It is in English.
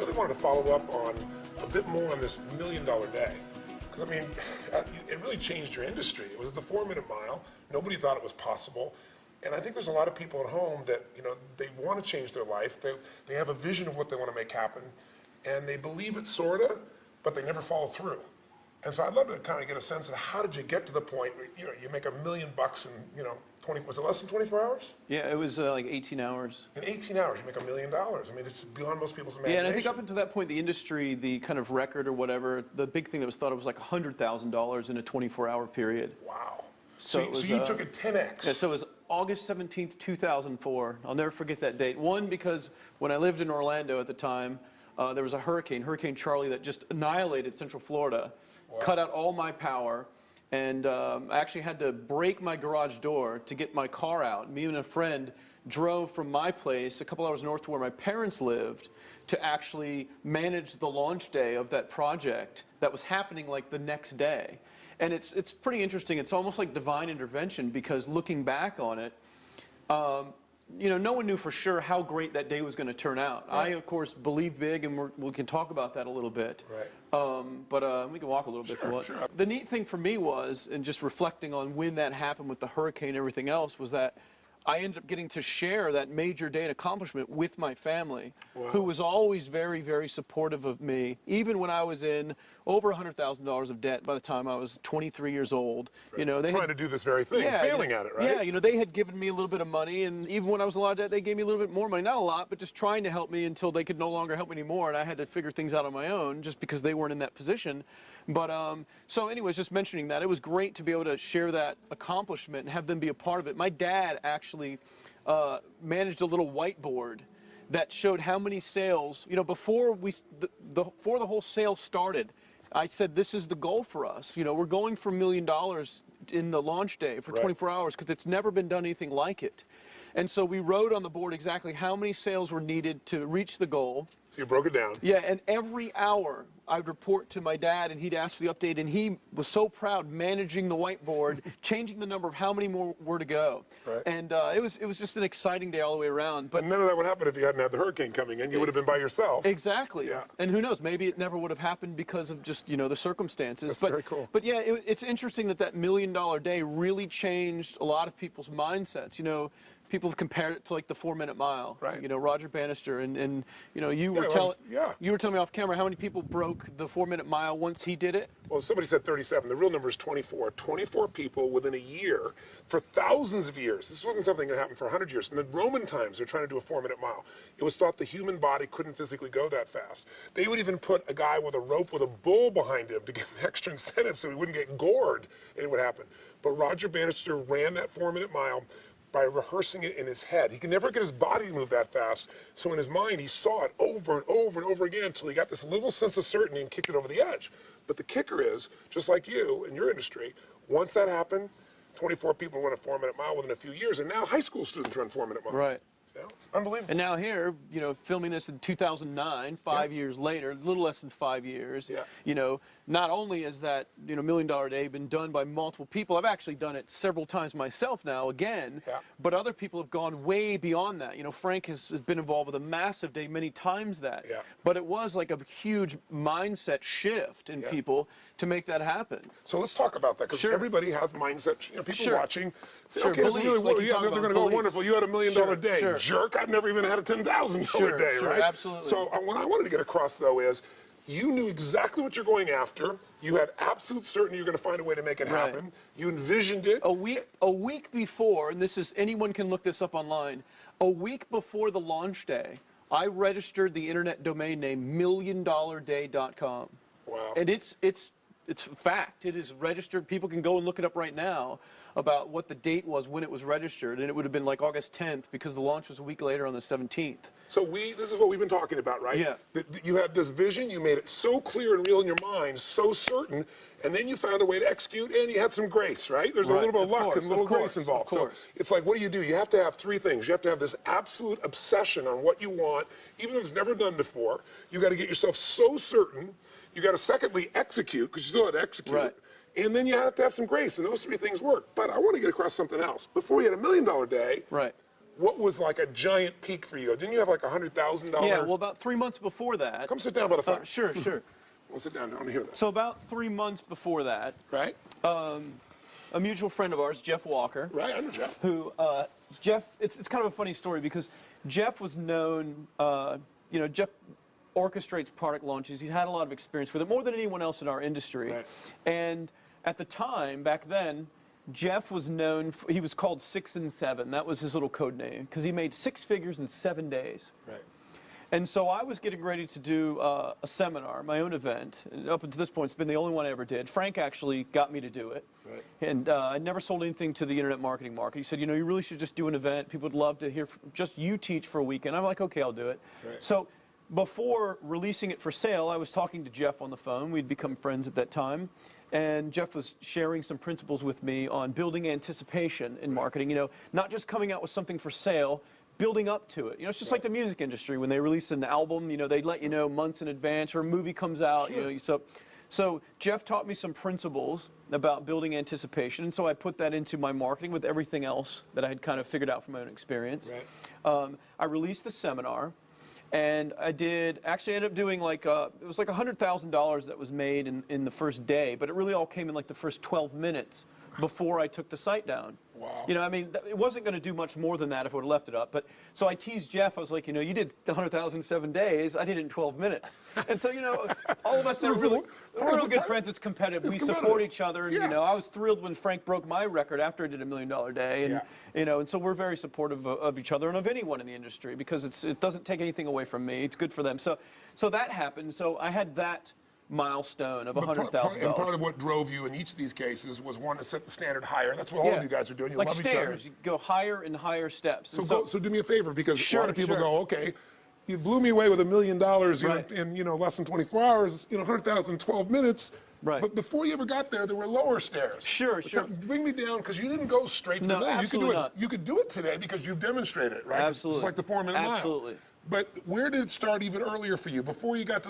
really wanted to follow up on a bit more on this $1 million day. Because, I mean, it really changed your industry. It was the 4-minute mile. Nobody thought it was possible. And I think there's a lot of people at home that, you know, they want to change their life. They have a vision of what they want to make happen. And they believe it, sort of, but they never follow through. And so I'd love to kind of get a sense of how did you get to the point where, you know, you make $1 million in, you know, was it less than 24 hours? Yeah, it was like 18 hours. In 18 hours, you make $1 million. I mean, it's beyond most people's imagination. Yeah, and I think up until that point, the industry, the kind of record or whatever, the big thing that was thought of was like $100,000 in a 24-hour period. Wow. So you took it 10x. Yeah, so it was August 17th, 2004. I'll never forget that date. One, because when I lived in Orlando at the time, there was a hurricane, Hurricane Charlie, that just annihilated Central Florida, cut out all my power. And I actually had to break my garage door to get my car out. Me and a friend drove from my place a couple hours north to where my parents lived to actually manage the launch day of that project that was happening like the next day. And it's pretty interesting. It's almost like divine intervention, because looking back on it, you know, no one knew for sure how great that day was going to turn out. Right. I, of course, believe big, and we can talk about that a little bit. Right. But we can walk a little bit. Sure. The neat thing for me was, and just reflecting on when that happened with the hurricane and everything else, was that I ended up getting to share that major day and accomplishment with my family, who was always very, very supportive of me, even when I was in over $100,000 of debt by the time I was 23 years old. Right. You know, they trying to do this very thing, failing at it, right? Yeah, you know, they had given me a little bit of money, and even when I was in a lot of debt, they gave me a little bit more money. Not a lot, but just trying to help me until they could no longer help me anymore, and I had to figure things out on my own just because they weren't in that position. But so anyways, just mentioning that, it was great to be able to share that accomplishment and have them be a part of it. My dad actually managed a little whiteboard that showed how many sales, you know, before before the whole sale started. I said, this is the goal for us. You know, we're going for $1 million in the launch day for 24 hours, because it's never been done anything like it. And so we wrote on the board exactly how many sales were needed to reach the goal. So you broke it down. Yeah, and every hour I'd report to my dad, and he'd ask for the update, and he was so proud managing the whiteboard, changing the number of how many more were to go. Right. And it was just an exciting day all the way around. But none of that would happen if you hadn't had the hurricane coming in. You would have been by yourself. Exactly. Yeah. And who knows, maybe it never would have happened because of just, you know, the circumstances. That's very cool. But yeah, it's interesting that $1 million day really changed a lot of people's mindsets. You know, people have compared it to like the 4-minute mile. Right. You know, Roger Bannister, and you know, you were telling me off camera how many people broke the 4-minute mile once he did it. Well, somebody said 37. The real number is 24. 24 people within a year for thousands of years. This wasn't something that happened for 100 years. In the Roman times, they're trying to do a 4-minute mile. It was thought the human body couldn't physically go that fast. They would even put a guy with a rope with a bull behind him to give him extra incentive so he wouldn't get gored, and it would happen. But Roger Bannister ran that 4-minute mile by rehearsing it in his head. He could never get his body to move that fast, so in his mind he saw it over and over and over again until he got this little sense of certainty and kicked it over the edge. But the kicker is, just like you in your industry, once that happened, 24 people run a 4-minute mile within a few years, and now high school students run 4-minute miles. Right. Yeah, it's unbelievable. And now here, you know, filming this in 2009, 5 years later, a little less than 5 years, you know, not only is that, you know, $1 million day been done by multiple people, I've actually done it several times myself now again, but other people have gone way beyond that. You know, Frank has been involved with a massive day many times that, but it was like a huge mindset shift in people to make that happen. So let's talk about that, because everybody has mindset, you know, people watching say, okay, beliefs, it's really, like they're going to go wonderful. You had $1 million day. Jerk, I've never even had a $10,000 day, right? Absolutely. So what I wanted to get across, though, is you knew exactly what you're going after. You had absolute certainty you're going to find a way to make it happen. You envisioned it. A week before, and this is, anyone can look this up online, a week before the launch day, I registered the internet domain name milliondollarday.com. Wow. And it's fact. It is registered. People can go and look it up right now about what the date was when it was registered, and it would have been like August 10th, because the launch was a week later on the 17th. So this is what we've been talking about, right? Yeah. You had this vision, you made it so clear and real in your mind, so certain, and then you found a way to execute, and you had some grace, right? There's a little bit of luck and a little grace involved. So it's like, what do? You have to have three things. You have to have this absolute obsession on what you want, even if it's never done before. You got to get yourself so certain. You got to secondly execute, because you still have to execute. Right. And then you have to have some grace, and those three things work. But I want to get across something else. Before you had $1 million day, what was like a giant peak for you? Didn't you have like $100,000? Yeah, well, about 3 months before that. Come sit down by the fire. Sure, sure. We'll sit down. I want to hear this. So about 3 months before that, Right? a mutual friend of ours, Jeff Walker, Right, I know Jeff. who, Jeff, it's kind of a funny story because Jeff was known, Jeff orchestrates product launches. He's had a lot of experience with it, more than anyone else in our industry. Right. And at the time, back then, Jeff was known, he was called 6 and 7. That was his little code name because he made 6 figures in 7 days. Right. And so I was getting ready to do a seminar, my own event. And up until this point, it's been the only one I ever did. Frank actually got me to do it. Right. And I never sold anything to the internet marketing market. He said, you really should just do an event. People would love to hear just you teach for a weekend. I'm like, okay, I'll do it. Right. So before releasing it for sale, I was talking to Jeff on the phone. We'd become friends at that time. And Jeff was sharing some principles with me on building anticipation in marketing, not just coming out with something for sale, building up to it. It's just like the music industry. When they release an album, they let you know months in advance, or a movie comes out. Sure. So Jeff taught me some principles about building anticipation, and so I put that into my marketing with everything else that I had kind of figured out from my own experience. Right. I released the seminar, and I ended up doing it was like $100,000 that was made in the first day, but it really all came in like the first 12 minutes before I took the site down. Wow. It wasn't going to do much more than that if I would have left it up. But so I teased Jeff. I was like, you did the 100,000 in 7 days. I did it in 12 minutes. And so, all of us are we're real good friends. It's competitive. We support each other. And, Yeah. I was thrilled when Frank broke my record after I did $1 million day. And, and so we're very supportive of each other and of anyone in the industry because it doesn't take anything away from me. It's good for them. So that happened. So I had that milestone of $100,000. And part of what drove you in each of these cases was one to set the standard higher. That's what all of you guys are doing. You like love stairs. each other. You go higher and higher steps. So do me a favor, because a lot of people Sure. go, okay, you blew me away with $1 million Right. in less than 24 hours, 100,000 in 12 minutes. Right. But before you ever got there were lower stairs. Sure. Bring me down, because you didn't go straight to No, the moon. absolutely not. You could do it today because you've demonstrated it, right? Absolutely. It's like the 4-minute mile. Absolutely. But where did it start even earlier for you? Before you got to